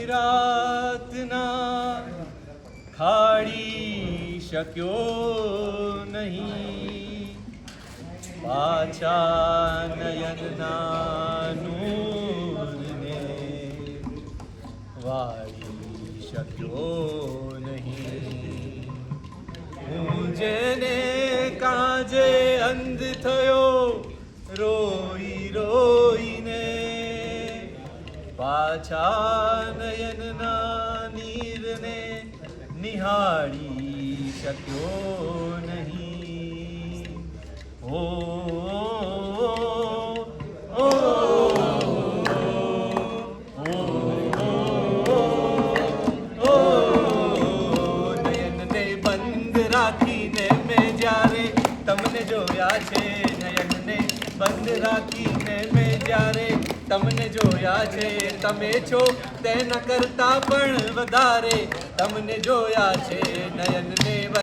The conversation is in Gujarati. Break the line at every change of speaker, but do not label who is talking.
રાતના ખાડી શક્યો નહીં, પાછા નયનના નૂરને વાળી શક્યો નહીં. હું જેને કાજે અંધ થયો રોઈ રોઈને, પાછા નયનના નીરને નિહાળી શક્યો નહીં. ઓ ઓ નયનને બંધ રાખીને મેં જ્યારે તમને જોયા છે, નયનને બંધ રાખીને મેં જ્યારે તમને જોયા છે, તમે છો તેના કરતા પણ વધારે તમને જોયા છે. નયનને